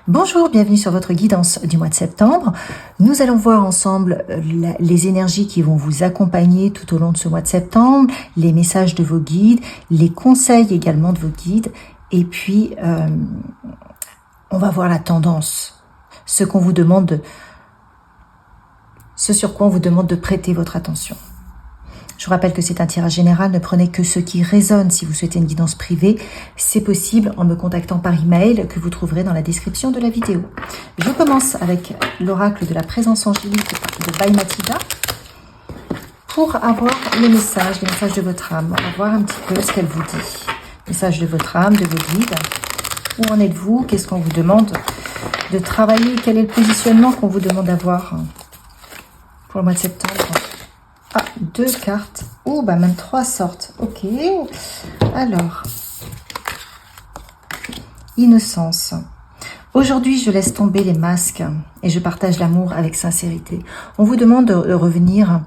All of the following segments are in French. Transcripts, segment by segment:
Bonjour, bienvenue sur votre guidance du mois de septembre. Nous allons voir ensemble les énergies qui vont vous accompagner tout au long de ce mois de septembre, les messages de vos guides, les conseils également de vos guides, et puis on va voir la tendance, ce sur quoi on vous demande de prêter votre attention. Je vous rappelle que c'est un tirage général, ne prenez que ce qui résonne. Si vous souhaitez une guidance privée, c'est possible en me contactant par email que vous trouverez dans la description de la vidéo. Je commence avec l'oracle de la présence angélique de By Mathilda pour avoir les messages de votre âme. On va voir un petit peu ce qu'elle vous dit. Message de votre âme, de vos guides. Où en êtes-vous? Qu'est-ce qu'on vous demande de travailler? Quel est le positionnement qu'on vous demande d'avoir pour le mois de septembre? Ah, 2 cartes. Oh, bah même 3 sortes. Ok. Alors, innocence. Aujourd'hui, je laisse tomber les masques et je partage l'amour avec sincérité. On vous demande de revenir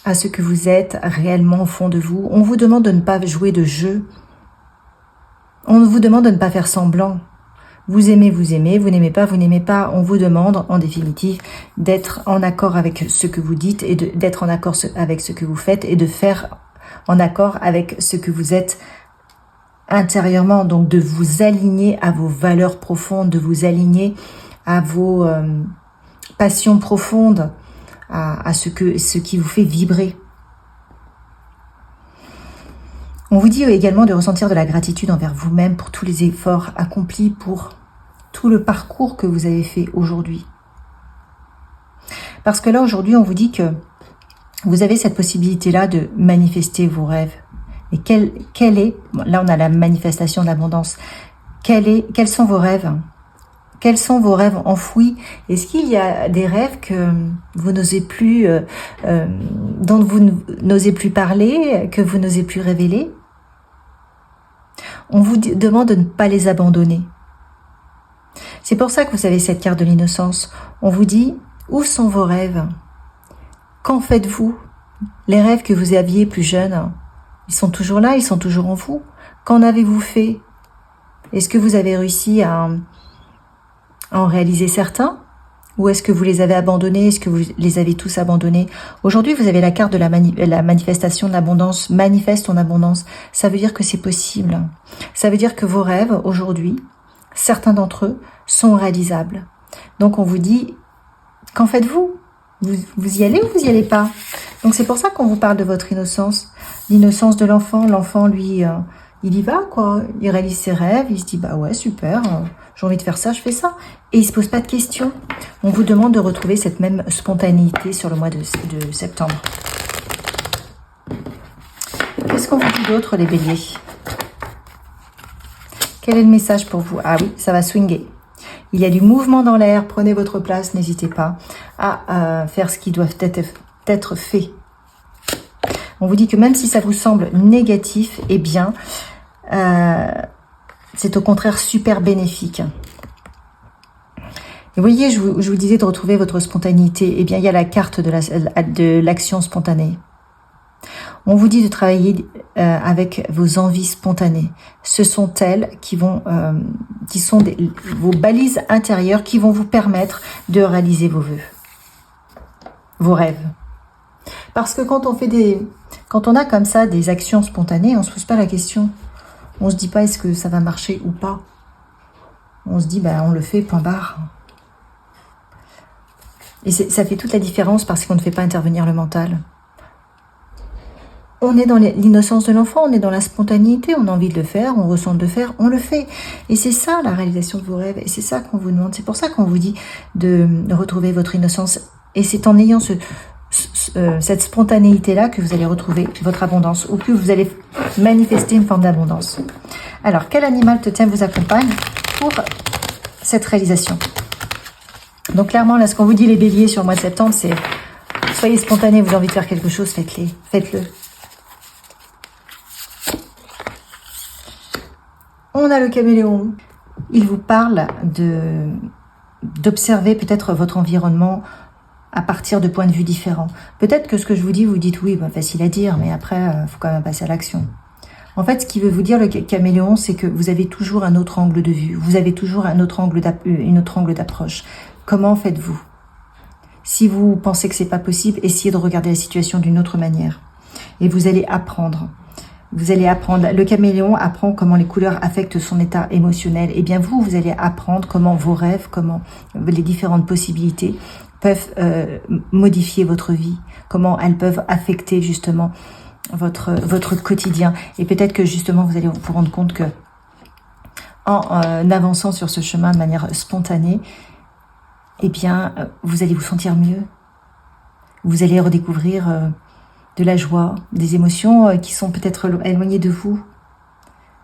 à ce que vous êtes réellement au fond de vous. On vous demande de ne pas jouer de jeu. On vous demande de ne pas faire semblant. Vous aimez, vous n'aimez pas, vous n'aimez pas. On vous demande, en définitive, d'être en accord avec ce que vous dites et d'être en accord avec ce que vous faites et de faire en accord avec ce que vous êtes intérieurement. Donc, de vous aligner à vos valeurs profondes, de vous aligner à vos passions profondes, à ce qui vous fait vibrer. On vous dit également de ressentir de la gratitude envers vous-même pour tous les efforts accomplis, pour tout le parcours que vous avez fait aujourd'hui. Parce que là, aujourd'hui, on vous dit que vous avez cette possibilité-là de manifester vos rêves. Et quelle est, là on a la manifestation de l'abondance, quels sont vos rêves? Quels sont vos rêves enfouis? Est-ce qu'il y a des rêves que vous n'osez plus, dont vous n'osez plus parler, que vous n'osez plus révéler? On vous demande de ne pas les abandonner. C'est pour ça que vous avez cette carte de l'innocence. On vous dit, où sont vos rêves? Qu'en faites-vous? Les rêves que vous aviez plus jeunes, ils sont toujours là, ils sont toujours en vous. Qu'en avez-vous fait? Est-ce que vous avez réussi à en réaliser certains? Ou est-ce que vous les avez abandonnés? Est-ce que vous les avez tous abandonnés? Aujourd'hui, vous avez la carte de la manifestation de l'abondance. Manifeste ton abondance. Ça veut dire que c'est possible. Ça veut dire que vos rêves, aujourd'hui, certains d'entre eux, sont réalisables. Donc, on vous dit, qu'en faites-vous? Vous y allez ou vous y allez pas? Donc, c'est pour ça qu'on vous parle de votre innocence. L'innocence de l'enfant. L'enfant, lui, il y va, quoi. Il réalise ses rêves. Il se dit, bah ouais, super. J'ai envie de faire ça, je fais ça. Et il ne se pose pas de questions. On vous demande de retrouver cette même spontanéité sur le mois de septembre. Qu'est-ce qu'on vous dit d'autre, les béliers? Quel est le message pour vous? Ah oui, ça va swinguer. Il y a du mouvement dans l'air. Prenez votre place, n'hésitez pas à faire ce qui doit être fait. On vous dit que même si ça vous semble négatif, eh bien, c'est au contraire super bénéfique. Et vous voyez, je vous disais de retrouver votre spontanéité. Eh bien, il y a la carte de l'action spontanée. On vous dit de travailler avec vos envies spontanées. Ce sont elles qui sont vos balises intérieures qui vont vous permettre de réaliser vos vœux, vos rêves. Parce que quand on a comme ça des actions spontanées, on se pose pas la question. On se dit pas est-ce que ça va marcher ou pas. On se dit ben on le fait, point barre. Et ça fait toute la différence parce qu'on ne fait pas intervenir le mental. On est dans l'innocence de l'enfant, on est dans la spontanéité, on a envie de le faire, on ressent de le faire, on le fait. Et c'est ça la réalisation de vos rêves, et c'est ça qu'on vous demande. C'est pour ça qu'on vous dit de retrouver votre innocence. Et c'est en ayant cette spontanéité-là que vous allez retrouver votre abondance, ou que vous allez manifester une forme d'abondance. Alors, quel animal vous accompagne pour cette réalisation? Donc clairement, là, ce qu'on vous dit les béliers sur le mois de septembre, c'est soyez spontanés, vous avez envie de faire quelque chose, faites-le. On a le caméléon. Il vous parle d'observer peut-être votre environnement à partir de points de vue différents. Peut-être que ce que je vous dis, vous dites oui, bah, facile à dire, mais après, il faut quand même passer à l'action. En fait, ce qui veut vous dire le caméléon, c'est que vous avez toujours un autre angle de vue. Vous avez toujours un autre angle d'approche. Comment faites-vous? Si vous pensez que c'est pas possible, essayez de regarder la situation d'une autre manière. Et vous allez apprendre. Vous allez apprendre. Le caméléon apprend comment les couleurs affectent son état émotionnel. Et bien vous allez apprendre comment vos rêves, comment les différentes possibilités peuvent modifier votre vie. Comment elles peuvent affecter justement votre quotidien. Et peut-être que justement vous allez vous rendre compte que en avançant sur ce chemin de manière spontanée, eh bien, vous allez vous sentir mieux. Vous allez redécouvrir de la joie, des émotions qui sont peut-être éloignées de vous.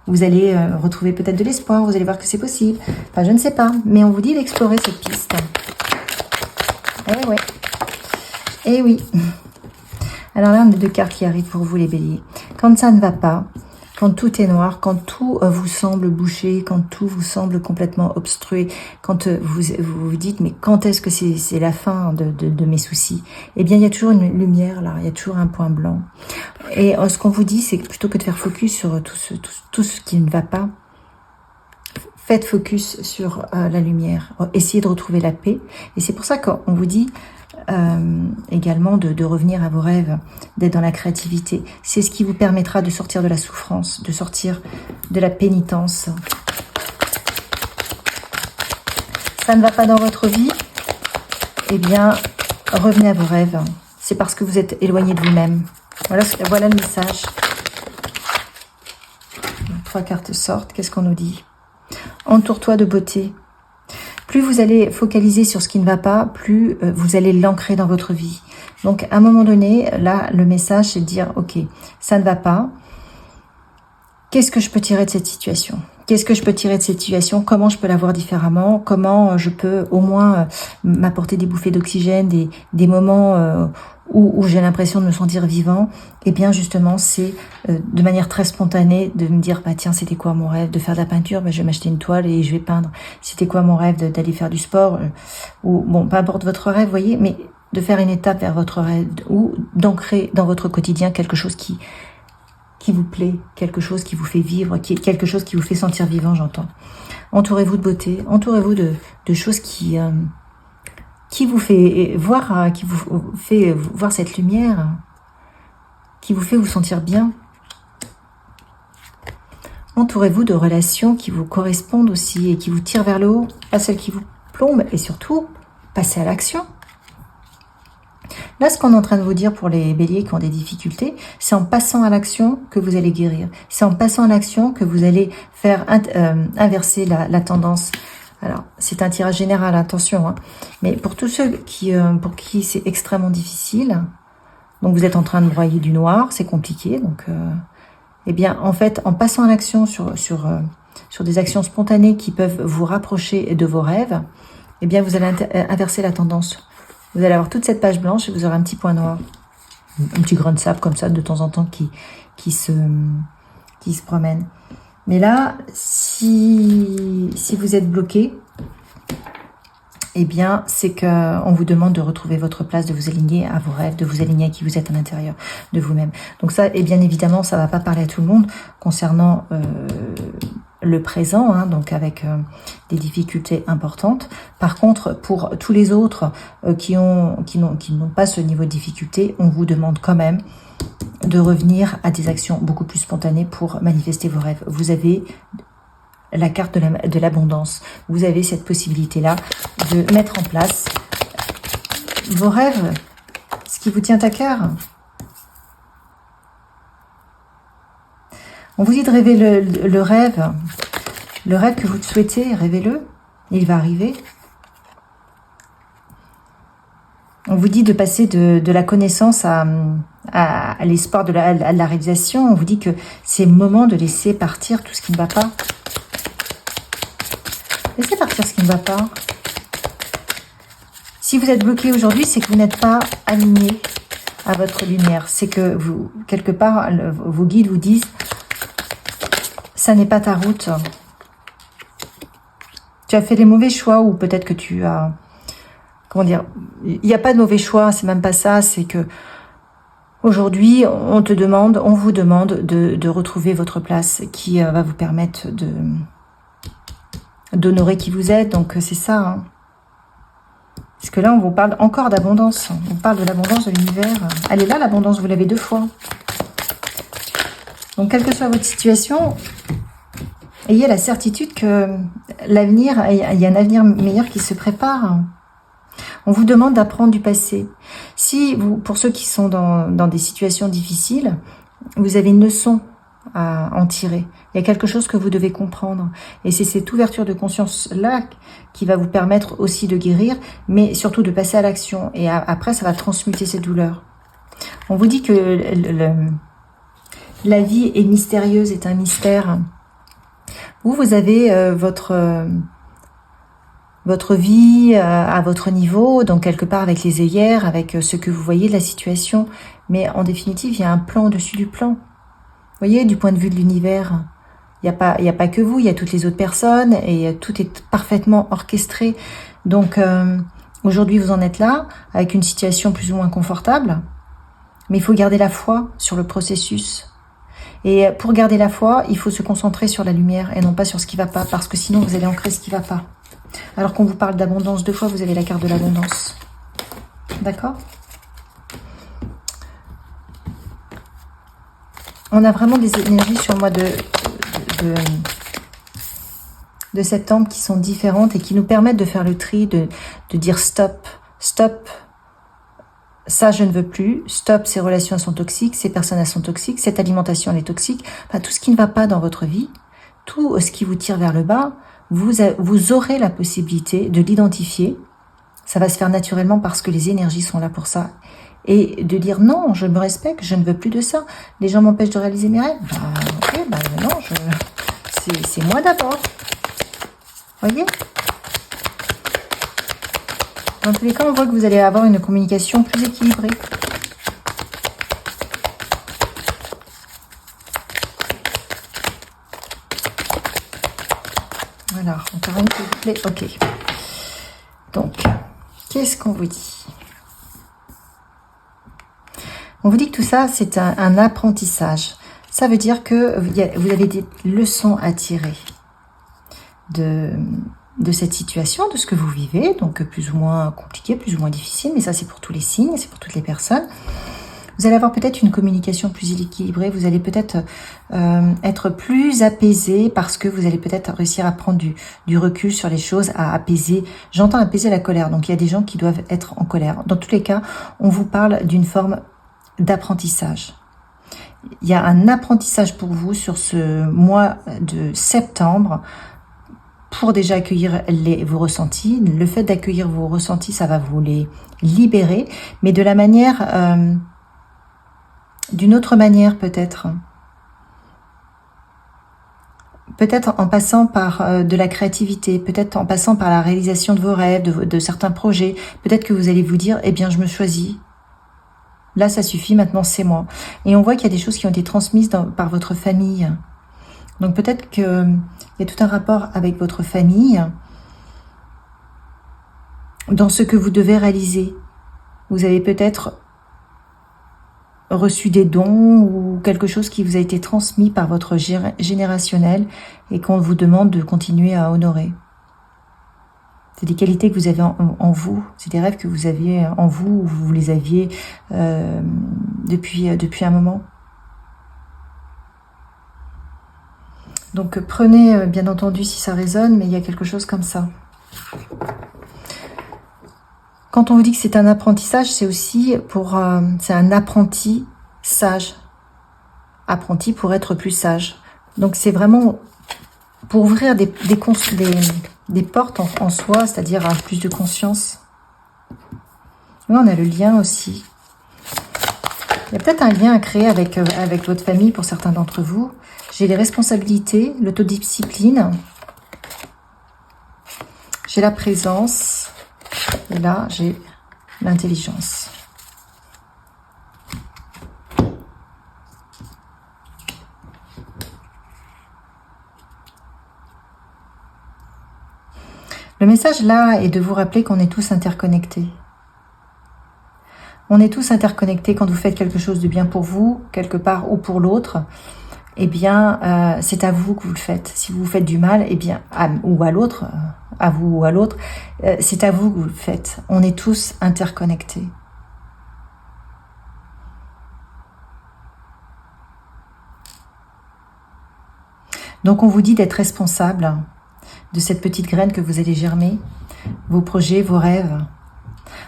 Vous allez retrouver peut-être de l'espoir, vous allez voir que c'est possible. Enfin, je ne sais pas, mais on vous dit d'explorer cette piste. Eh ouais. Eh oui. Alors là, on a 2 cartes qui arrivent pour vous, les béliers. Quand ça ne va pas, quand tout est noir, quand tout vous semble bouché, quand tout vous semble complètement obstrué, quand vous vous dites, mais quand est-ce que c'est la fin de mes soucis? Eh bien, il y a toujours une lumière là, il y a toujours un point blanc. Et ce qu'on vous dit, c'est que plutôt que de faire focus sur tout ce qui ne va pas, faites focus sur la lumière. Essayez de retrouver la paix. Et c'est pour ça qu'on vous dit également de revenir à vos rêves, d'être dans la créativité. C'est ce qui vous permettra de sortir de la souffrance, de sortir de la pénitence. Ça ne va pas dans votre vie? Eh bien, revenez à vos rêves. C'est parce que vous êtes éloigné de vous-même. Voilà le message. 3 cartes sortent. Qu'est-ce qu'on nous dit? Entoure-toi de beauté. Plus vous allez focaliser sur ce qui ne va pas, plus vous allez l'ancrer dans votre vie. Donc, à un moment donné, là, le message, c'est de dire, ok, ça ne va pas. Qu'est-ce que je peux tirer de cette situation? Qu'est-ce que je peux tirer de cette situation? Comment je peux la voir différemment? Comment je peux au moins m'apporter des bouffées d'oxygène, des moments où j'ai l'impression de me sentir vivant? Et bien justement, c'est de manière très spontanée de me dire, bah tiens, c'était quoi mon rêve? De faire de la peinture, bah, je vais m'acheter une toile et je vais peindre. C'était quoi mon rêve? D'aller faire du sport? Ou bon, peu importe votre rêve, voyez, mais de faire une étape vers votre rêve ou d'ancrer dans votre quotidien quelque chose qui vous plaît, quelque chose qui vous fait vivre, quelque chose qui vous fait sentir vivant, j'entends. Entourez-vous de beauté, entourez-vous de choses qui vous fait voir cette lumière, qui vous fait vous sentir bien. Entourez-vous de relations qui vous correspondent aussi et qui vous tirent vers le haut, pas celles qui vous plombent, et surtout, passez à l'action. Là, ce qu'on est en train de vous dire pour les béliers qui ont des difficultés, c'est en passant à l'action que vous allez guérir. C'est en passant à l'action que vous allez faire inverser la tendance. Alors, c'est un tirage général, attention, hein. Mais pour tous ceux pour qui c'est extrêmement difficile, donc vous êtes en train de broyer du noir, c'est compliqué, donc eh bien, en fait, en passant à l'action sur des actions spontanées qui peuvent vous rapprocher de vos rêves, eh bien, vous allez inverser la tendance. Vous allez avoir toute cette page blanche et vous aurez un petit point noir. Un petit grain de sable comme ça, de temps en temps, qui se promène. Mais là, si vous êtes bloqué, eh bien, c'est qu'on vous demande de retrouver votre place, de vous aligner à vos rêves, de vous aligner à qui vous êtes à l'intérieur de vous-même. Donc ça, et bien évidemment, ça ne va pas parler à tout le monde concernant le présent, hein, donc avec des difficultés importantes. Par contre, pour tous les autres qui n'ont pas ce niveau de difficulté, on vous demande quand même de revenir à des actions beaucoup plus spontanées pour manifester vos rêves. Vous avez la carte de l'abondance. Vous avez cette possibilité-là de mettre en place vos rêves, ce qui vous tient à cœur. On vous dit de rêver le rêve que vous souhaitez, rêvez-le, il va arriver. On vous dit de passer de la connaissance à l'espoir de la réalisation. On vous dit que c'est le moment de laisser partir tout ce qui ne va pas. Laissez partir ce qui ne va pas. Si vous êtes bloqué aujourd'hui, c'est que vous n'êtes pas aligné à votre lumière. C'est que vous, quelque part, vos guides vous disent ça n'est pas ta route. Tu as fait les mauvais choix ou peut-être que tu as... Comment dire? Il n'y a pas de mauvais choix, c'est même pas ça. C'est que Aujourd'hui, on vous demande de retrouver votre place qui va vous permettre d'honorer qui vous êtes. Donc c'est ça. Hein. Parce que là, on vous parle encore d'abondance. On vous parle de l'abondance de l'univers. Elle est là, l'abondance, vous l'avez 2 fois. Donc, quelle que soit votre situation, ayez la certitude que l'avenir, il y a un avenir meilleur qui se prépare. On vous demande d'apprendre du passé. Si vous, pour ceux qui sont dans des situations difficiles, vous avez une leçon à en tirer. Il y a quelque chose que vous devez comprendre. Et c'est cette ouverture de conscience-là qui va vous permettre aussi de guérir, mais surtout de passer à l'action. Et après, ça va transmuter cette douleur. On vous dit que la vie est mystérieuse, est un mystère. Vous avez votre vie à votre niveau, donc quelque part avec les œillères, avec ce que vous voyez de la situation. Mais en définitive, il y a un plan au-dessus du plan. Vous voyez, du point de vue de l'univers, il n'y a pas que vous, il y a toutes les autres personnes et tout est parfaitement orchestré. Donc aujourd'hui, vous en êtes là, avec une situation plus ou moins confortable, mais il faut garder la foi sur le processus. Et pour garder la foi, il faut se concentrer sur la lumière et non pas sur ce qui ne va pas, parce que sinon vous allez ancrer ce qui ne va pas. Alors qu'on vous parle d'abondance 2 fois, vous avez la carte de l'abondance. D'accord ? On a vraiment des énergies sur le mois de septembre qui sont différentes et qui nous permettent de faire le tri, de dire stop, stop, ça je ne veux plus, stop, ces relations sont toxiques, ces personnes elles sont toxiques, cette alimentation elle est toxique, enfin, tout ce qui ne va pas dans votre vie, tout ce qui vous tire vers le bas, vous aurez la possibilité de l'identifier, ça va se faire naturellement parce que les énergies sont là pour ça. Et de dire non, je me respecte, je ne veux plus de ça. Les gens m'empêchent de réaliser mes rêves. Ok, non, c'est moi d'abord. Voyez ? Dans tous les cas, on voit que vous allez avoir une communication plus équilibrée. Voilà, encore une s'il vous plaît. Ok. Donc, qu'est-ce qu'on vous dit ? On vous dit que tout ça, c'est un apprentissage. Ça veut dire que vous avez des leçons à tirer de cette situation, de ce que vous vivez, donc plus ou moins compliqué, plus ou moins difficile, mais ça c'est pour tous les signes, c'est pour toutes les personnes. Vous allez avoir peut-être une communication plus équilibrée, vous allez peut-être être plus apaisé parce que vous allez peut-être réussir à prendre du recul sur les choses, à apaiser. J'entends apaiser la colère, donc il y a des gens qui doivent être en colère. Dans tous les cas, on vous parle d'une forme d'apprentissage. Il y a un apprentissage pour vous sur ce mois de septembre pour déjà accueillir vos ressentis. Le fait d'accueillir vos ressentis, ça va vous les libérer, mais de la manière, d'une autre manière peut-être. Peut-être en passant par de la créativité, peut-être en passant par la réalisation de vos rêves, de certains projets. Peut-être que vous allez vous dire, eh bien je me choisis. Là, ça suffit, maintenant c'est moi. Et on voit qu'il y a des choses qui ont été transmises par votre famille. Donc peut-être qu'il y a tout un rapport avec votre famille dans ce que vous devez réaliser. Vous avez peut-être reçu des dons ou quelque chose qui vous a été transmis par votre générationnel et qu'on vous demande de continuer à honorer. C'est des qualités que vous avez en vous, c'est des rêves que vous aviez en vous, ou vous les aviez depuis un moment. Donc prenez bien entendu si ça résonne, mais il y a quelque chose comme ça. Quand on vous dit que c'est un apprentissage, c'est aussi c'est un apprenti sage. Apprenti pour être plus sage. Donc c'est vraiment pour ouvrir des portes en soi, c'est-à-dire à plus de conscience. Là, on a le lien aussi. Il y a peut-être un lien à créer avec votre famille pour certains d'entre vous. J'ai les responsabilités, l'autodiscipline. J'ai la présence. Et là, j'ai l'intelligence. Le message là est de vous rappeler qu'on est tous interconnectés. On est tous interconnectés quand vous faites quelque chose de bien pour vous, quelque part ou pour l'autre. Eh bien, c'est à vous que vous le faites. Si vous faites du mal, eh bien, ou à l'autre, à vous ou à l'autre, c'est à vous que vous le faites. On est tous interconnectés. Donc, on vous dit d'être responsable de cette petite graine que vous allez germer, vos projets, vos rêves.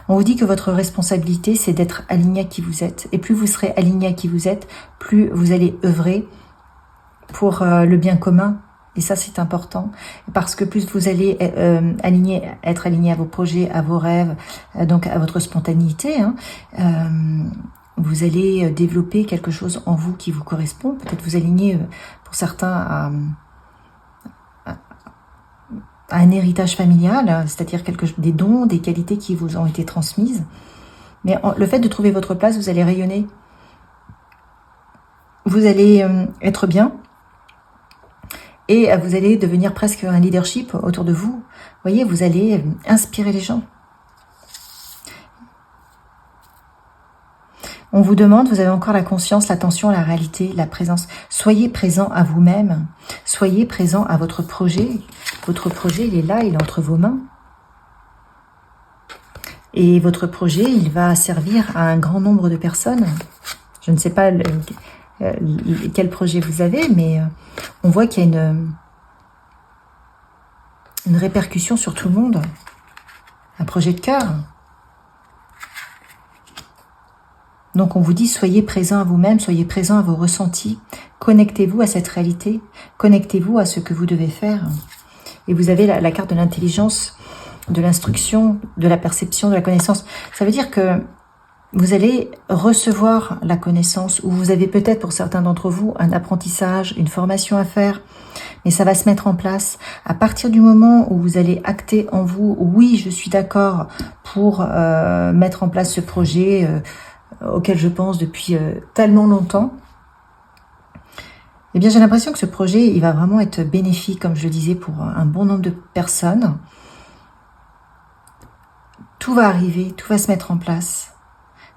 On vous dit que votre responsabilité, c'est d'être aligné à qui vous êtes. Et plus vous serez aligné à qui vous êtes, plus vous allez œuvrer pour le bien commun. Et ça, c'est important. Parce que plus vous allez être aligné à vos projets, à vos rêves, donc à votre spontanéité, vous allez développer quelque chose en vous qui vous correspond. Peut-être vous aligner, pour certains, à un héritage familial, c'est-à-dire des dons, des qualités qui vous ont été transmises. Mais le fait de trouver votre place, vous allez rayonner. Vous allez être bien. Et vous allez devenir presque un leadership autour de vous. Vous voyez, vous allez inspirer les gens. On vous demande, vous avez encore la conscience, l'attention, la réalité, la présence. Soyez présent à vous-même. Soyez présent à votre projet. Votre projet, il est là, il est entre vos mains. Et votre projet, il va servir à un grand nombre de personnes. Je ne sais pas quel projet vous avez, mais on voit qu'il y a une répercussion sur tout le monde. Un projet de cœur. Donc on vous dit, soyez présent à vous-même, soyez présent à vos ressentis. Connectez-vous à cette réalité. Connectez-vous à ce que vous devez faire. Et vous avez la carte de l'intelligence, de l'instruction, de la perception, de la connaissance. Ça veut dire que vous allez recevoir la connaissance, ou vous avez peut-être pour certains d'entre vous un apprentissage, une formation à faire, mais ça va se mettre en place. À partir du moment où vous allez acter en vous, oui, je suis d'accord pour mettre en place ce projet auquel je pense depuis tellement longtemps, eh bien j'ai l'impression que ce projet, il va vraiment être bénéfique, comme je le disais, pour un bon nombre de personnes. Tout va arriver, tout va se mettre en place.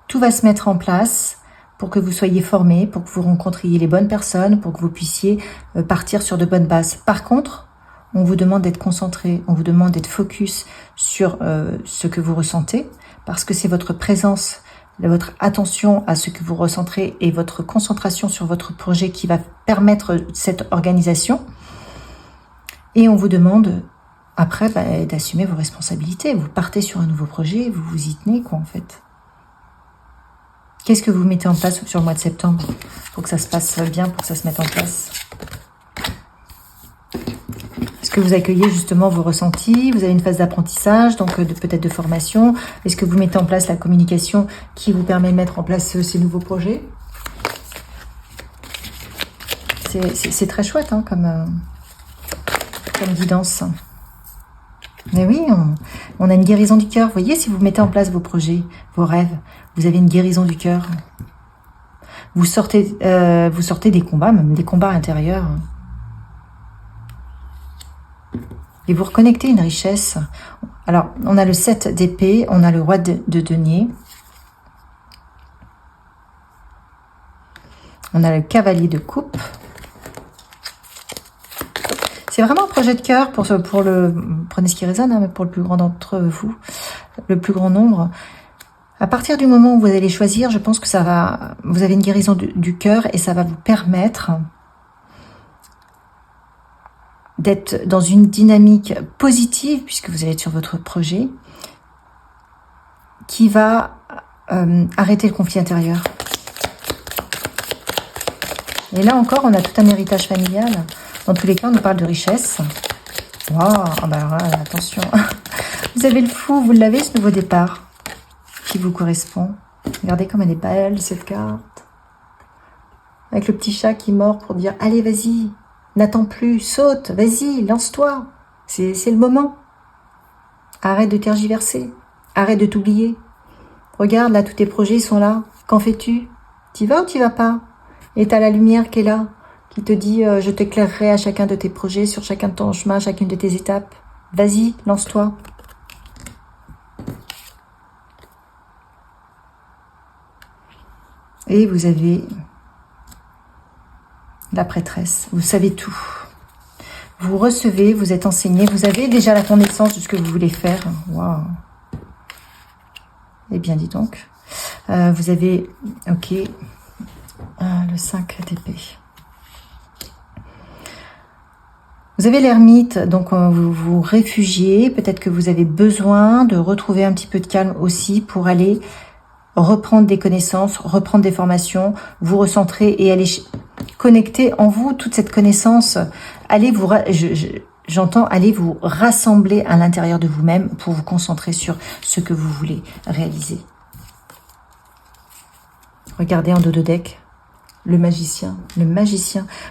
Tout va se mettre en place pour que vous soyez formés, pour que vous rencontriez les bonnes personnes, pour que vous puissiez partir sur de bonnes bases. Par contre, on vous demande d'être concentré, on vous demande d'être focus sur ce que vous ressentez, parce que c'est votre présence, votre attention à ce que vous ressentez et votre concentration sur votre projet qui va permettre cette organisation. Et on vous demande après d'assumer vos responsabilités. Vous partez sur un nouveau projet, vous vous y tenez quoi en fait. Qu'est-ce que vous mettez en place sur le mois de septembre pour que ça se passe bien, pour que ça se mette en place? Est-ce que vous accueillez justement vos ressentis? Vous avez une phase d'apprentissage, donc peut-être de formation. Est-ce que vous mettez en place la communication qui vous permet de mettre en place ces nouveaux projets? C'est très chouette comme guidance. Mais oui, on a une guérison du cœur. Vous voyez, si vous mettez en place vos projets, vos rêves, vous avez une guérison du cœur. Vous sortez des combats, même des combats intérieurs. Et vous reconnectez une richesse. Alors, on a le 7 d'épée, on a le roi de denier. On a le cavalier de coupe. C'est vraiment un projet de cœur prenez ce qui résonne, mais pour le plus grand d'entre vous, le plus grand nombre. À partir du moment où vous allez choisir, je pense que vous avez une guérison du cœur et ça va vous permettre d'être dans une dynamique positive, puisque vous allez être sur votre projet, qui va arrêter le conflit intérieur. Et là encore, on a tout un héritage familial. Dans tous les cas, on nous parle de richesse. Waouh, alors là, attention. Vous avez le fou, vous l'avez, ce nouveau départ qui vous correspond. Regardez comme elle est belle, cette carte. Avec le petit chat qui mord pour dire « Allez, vas-y, n'attends plus, saute, vas-y, lance-toi. C'est le moment. Arrête de tergiverser. Arrête de t'oublier. Regarde, là, tous tes projets sont là. Qu'en fais-tu? T'y vas ou t'y vas pas? Et t'as la lumière qui est là, qui te dit je t'éclairerai à chacun de tes projets, sur chacun de ton chemin, à chacune de tes étapes. Vas-y, lance-toi. » Et vous avez la prêtresse. Vous savez tout. Vous recevez, vous êtes enseigné, vous avez déjà la connaissance de ce que vous voulez faire. Waouh. Eh bien, dis donc. Vous avez, ok, le 5 d'épée. Vous avez l'ermite, donc vous vous réfugiez. Peut-être que vous avez besoin de retrouver un petit peu de calme aussi pour aller reprendre des connaissances, reprendre des formations, vous recentrer et aller connecter en vous toute cette connaissance. Allez vous, j'entends, allez vous rassembler à l'intérieur de vous-même pour vous concentrer sur ce que vous voulez réaliser. Regardez en dos de deck. Le magicien,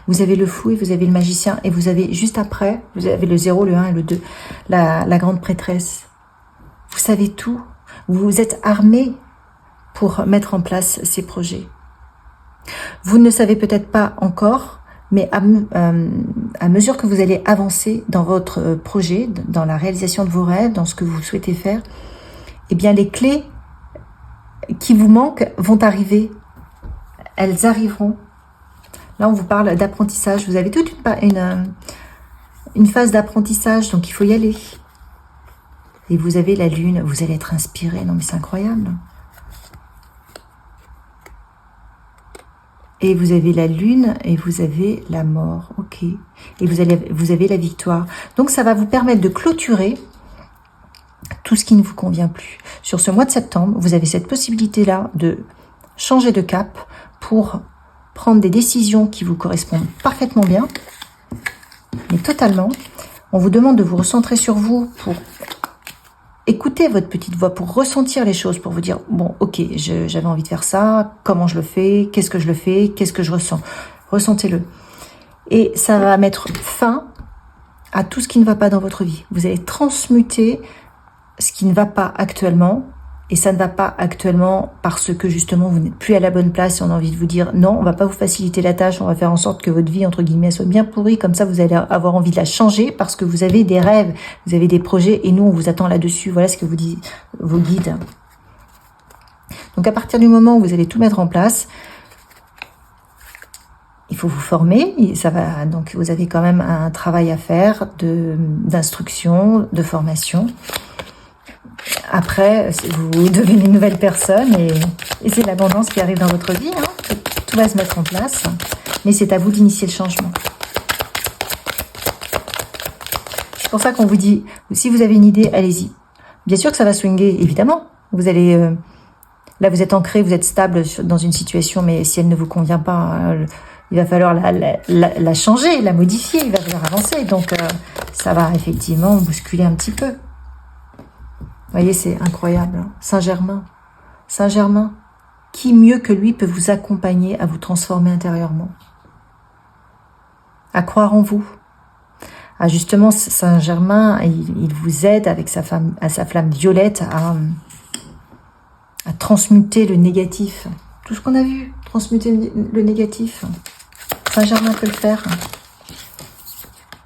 vous avez le fou et vous avez le magicien et vous avez juste après, vous avez le 0, le 1 et le 2, la grande prêtresse. Vous savez tout, vous êtes armé pour mettre en place ces projets. Vous ne savez peut-être pas encore, mais à mesure que vous allez avancer dans votre projet, dans la réalisation de vos rêves, dans ce que vous souhaitez faire, eh bien les clés qui vous manquent vont arriver. Elles arriveront. Là, on vous parle d'apprentissage. Vous avez toute une phase d'apprentissage, donc il faut y aller. Et vous avez la lune, vous allez être inspiré. Non, mais c'est incroyable. Et vous avez la lune et vous avez la mort. Ok. Et vous avez la victoire. Donc, ça va vous permettre de clôturer tout ce qui ne vous convient plus. Sur ce mois de septembre, vous avez cette possibilité-là de changer de cap pour prendre des décisions qui vous correspondent parfaitement bien, mais totalement. On vous demande de vous recentrer sur vous pour écouter votre petite voix, pour ressentir les choses, pour vous dire, bon, ok, j'avais envie de faire ça, comment je le fais, qu'est-ce que je le fais, qu'est-ce que je ressens. Ressentez-le. Et ça va mettre fin à tout ce qui ne va pas dans votre vie. Vous allez transmuter ce qui ne va pas actuellement. Et ça ne va pas actuellement parce que justement vous n'êtes plus à la bonne place et on a envie de vous dire non, on va pas vous faciliter la tâche, on va faire en sorte que votre vie entre guillemets soit bien pourrie, comme ça vous allez avoir envie de la changer parce que vous avez des rêves, vous avez des projets et nous on vous attend là-dessus. Voilà ce que vous disent vos guides. Donc à partir du moment où vous allez tout mettre en place, il faut vous former, ça va, donc vous avez quand même un travail à faire d'instruction, de formation. Après, vous devenez une nouvelle personne et c'est l'abondance qui arrive dans votre vie. Hein. Tout va se mettre en place, mais c'est à vous d'initier le changement. C'est pour ça qu'on vous dit, si vous avez une idée, allez-y. Bien sûr que ça va swinguer, évidemment. Vous allez, là, vous êtes ancré, vous êtes stable dans une situation, mais si elle ne vous convient pas, il va falloir la changer, la modifier, il va falloir avancer. Donc, ça va effectivement bousculer un petit peu. Vous voyez, c'est incroyable. Hein. Saint-Germain, qui mieux que lui peut vous accompagner à vous transformer intérieurement, à croire en vous. Ah, justement, Saint-Germain, il vous aide avec sa flamme violette à transmuter le négatif. Tout ce qu'on a vu, transmuter le négatif. Saint-Germain peut le faire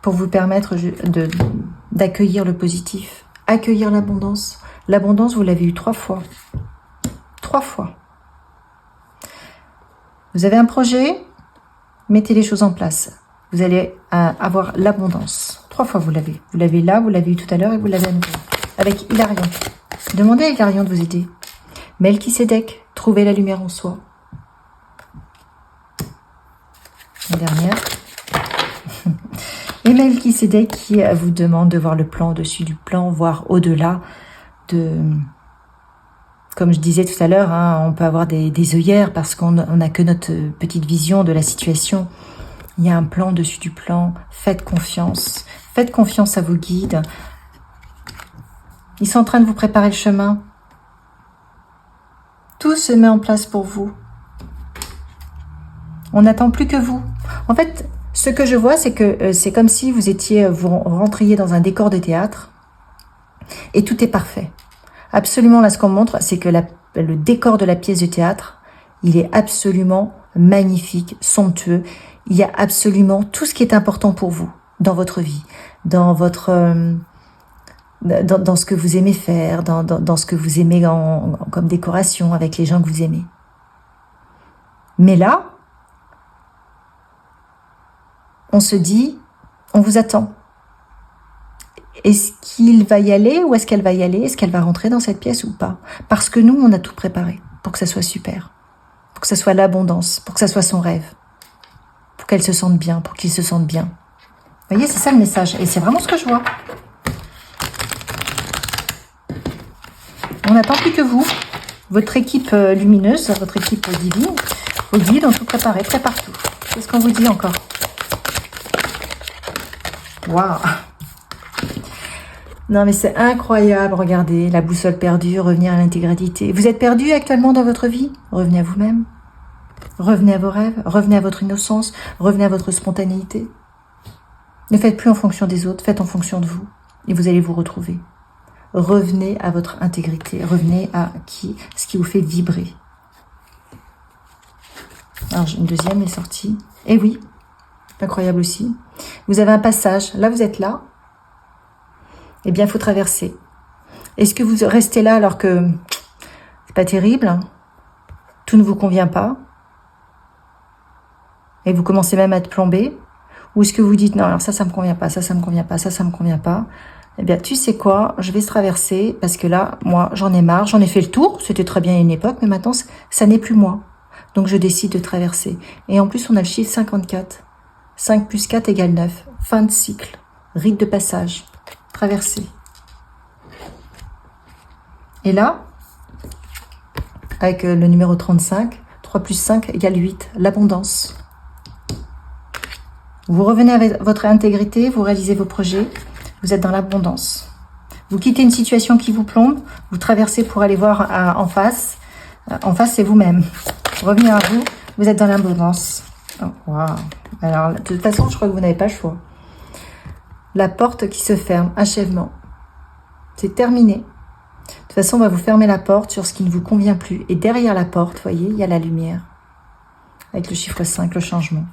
pour vous permettre d'accueillir le positif. Accueillir l'abondance. L'abondance, vous l'avez eu 3 fois. 3 fois. Vous avez un projet, mettez les choses en place. Vous allez avoir l'abondance. 3 fois, vous l'avez. Vous l'avez là, vous l'avez eu tout à l'heure et vous l'avez à nouveau. Avec Hilarion. Demandez à Hilarion de vous aider. Melchisédek, trouvez la lumière en soi. La dernière. Et Melchisédek qui vous demande de voir le plan au-dessus du plan, voir au-delà de... Comme je disais tout à l'heure, hein, on peut avoir des œillères parce qu'on n'a que notre petite vision de la situation. Il y a un plan au-dessus du plan. Faites confiance. Faites confiance à vos guides. Ils sont en train de vous préparer le chemin. Tout se met en place pour vous. On n'attend plus que vous. En fait... Ce que je vois, c'est que c'est comme si vous rentriez dans un décor de théâtre et tout est parfait. Absolument, là, ce qu'on montre, c'est que le décor de la pièce de théâtre, il est absolument magnifique, somptueux. Il y a absolument tout ce qui est important pour vous dans votre vie, dans ce que vous aimez faire, dans ce que vous aimez comme décoration avec les gens que vous aimez. Mais là, on se dit, on vous attend. Est-ce qu'il va y aller ou est-ce qu'elle va y aller? Est-ce qu'elle va rentrer dans cette pièce ou pas? Parce que nous, on a tout préparé pour que ça soit super, pour que ça soit l'abondance, pour que ça soit son rêve, pour qu'elle se sente bien, pour qu'il se sente bien. Vous voyez, c'est ça le message. Et c'est vraiment ce que je vois. On n'attend plus que vous, votre équipe lumineuse, votre équipe divine, vos guides ont tout préparé, prépare tout. Qu'est-ce qu'on vous dit encore? Waouh! Non mais c'est incroyable, regardez, la boussole perdue, revenir à l'intégralité. Vous êtes perdu actuellement dans votre vie? Revenez à vous-même. Revenez à vos rêves, revenez à votre innocence, revenez à votre spontanéité. Ne faites plus en fonction des autres, faites en fonction de vous. Et vous allez vous retrouver. Revenez à votre intégrité, revenez à ce qui vous fait vibrer. Alors une deuxième est sortie. Et oui, incroyable aussi. Vous avez un passage, là vous êtes là. Eh bien, il faut traverser. Est-ce que vous restez là alors que c'est pas terrible? Tout ne vous convient pas? Et vous commencez même à être plombé? Ou est-ce que vous dites, non, alors ça me convient pas, ça me convient pas, ça me convient pas? Eh bien, tu sais quoi? Je vais se traverser parce que là, moi, j'en ai marre, j'en ai fait le tour. C'était très bien à une époque, mais maintenant, ça n'est plus moi. Donc, je décide de traverser. Et en plus, on a le chiffre 54. 5 plus 4 égale 9. Fin de cycle. Rite de passage. Traverser. Et là, avec le numéro 35, 3 plus 5 égale 8, l'abondance. Vous revenez avec votre intégrité, vous réalisez vos projets, vous êtes dans l'abondance. Vous quittez une situation qui vous plombe, vous traversez pour aller voir en face. En face, c'est vous-même. Revenez à vous, vous êtes dans l'abondance. Oh, wow. Alors, de toute façon, je crois que vous n'avez pas le choix. La porte qui se ferme, achèvement. C'est terminé. De toute façon, on va vous fermer la porte sur ce qui ne vous convient plus. Et derrière la porte, vous voyez, il y a la lumière. Avec le chiffre 5, le changement.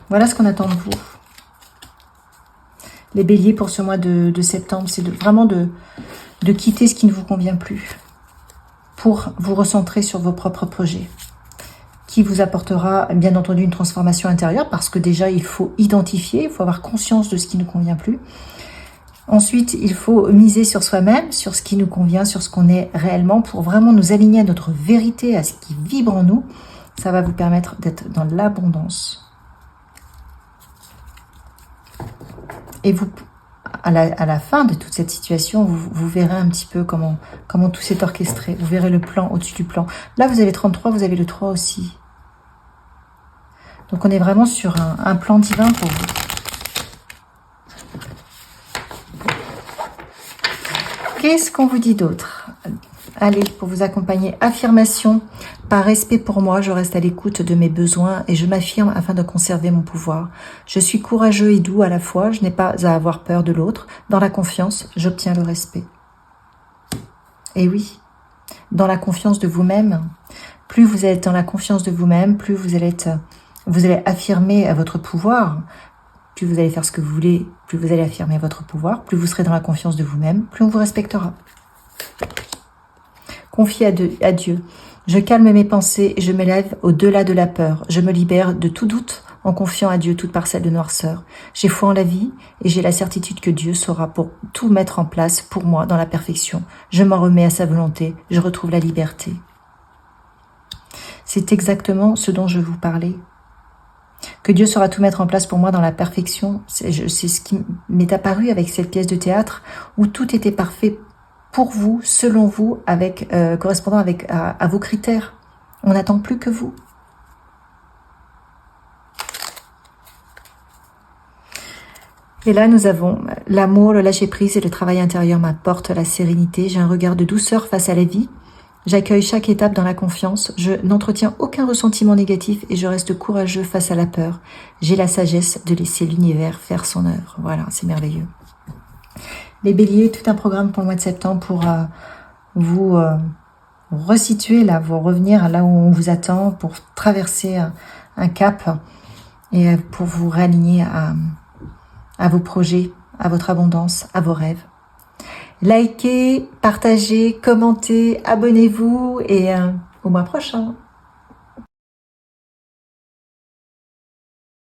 Voilà ce qu'on attend de vous. Les béliers pour ce mois de septembre, c'est vraiment de quitter ce qui ne vous convient plus. Pour vous recentrer sur vos propres projets. Qui vous apportera bien entendu une transformation intérieure parce que déjà il faut identifier, il faut avoir conscience de ce qui ne convient plus. Ensuite, il faut miser sur soi-même, sur ce qui nous convient, sur ce qu'on est réellement pour vraiment nous aligner à notre vérité, à ce qui vibre en nous. Ça va vous permettre d'être dans l'abondance. Et vous, à la fin de toute cette situation, vous verrez un petit peu comment tout s'est orchestré. Vous verrez le plan au-dessus du plan. Là, vous avez 33, vous avez le 3 aussi. Donc, on est vraiment sur un plan divin pour vous. Qu'est-ce qu'on vous dit d'autre? Allez, pour vous accompagner, affirmation. Par respect pour moi, je reste à l'écoute de mes besoins et je m'affirme afin de conserver mon pouvoir. Je suis courageux et doux à la fois, je n'ai pas à avoir peur de l'autre. Dans la confiance, j'obtiens le respect. Et oui, dans la confiance de vous-même, plus vous êtes dans la confiance de vous-même, plus vous allez affirmer à votre pouvoir, plus vous allez faire ce que vous voulez, plus vous allez affirmer votre pouvoir, plus vous serez dans la confiance de vous-même, plus on vous respectera. Confiez à Dieu. Je calme mes pensées et je m'élève au-delà de la peur. Je me libère de tout doute en confiant à Dieu toute parcelle de noirceur. J'ai foi en la vie et j'ai la certitude que Dieu saura pour tout mettre en place pour moi dans la perfection. Je m'en remets à sa volonté. Je retrouve la liberté. C'est exactement ce dont je vous parlais. Que Dieu saura tout mettre en place pour moi dans la perfection. C'est ce qui m'est apparu avec cette pièce de théâtre où tout était parfait pour vous, selon vous, correspondant à vos critères. On n'attend plus que vous. Et là, nous avons l'amour, le lâcher-prise et le travail intérieur m'apportent la sérénité. J'ai un regard de douceur face à la vie. J'accueille chaque étape dans la confiance. Je n'entretiens aucun ressentiment négatif et je reste courageux face à la peur. J'ai la sagesse de laisser l'univers faire son œuvre. Voilà, c'est merveilleux. Les béliers, tout un programme pour le mois de septembre pour vous resituer, là, vous revenir là où on vous attend, pour traverser un cap et pour vous réaligner à vos projets, à votre abondance, à vos rêves. Likez, partagez, commentez, abonnez-vous et au mois prochain.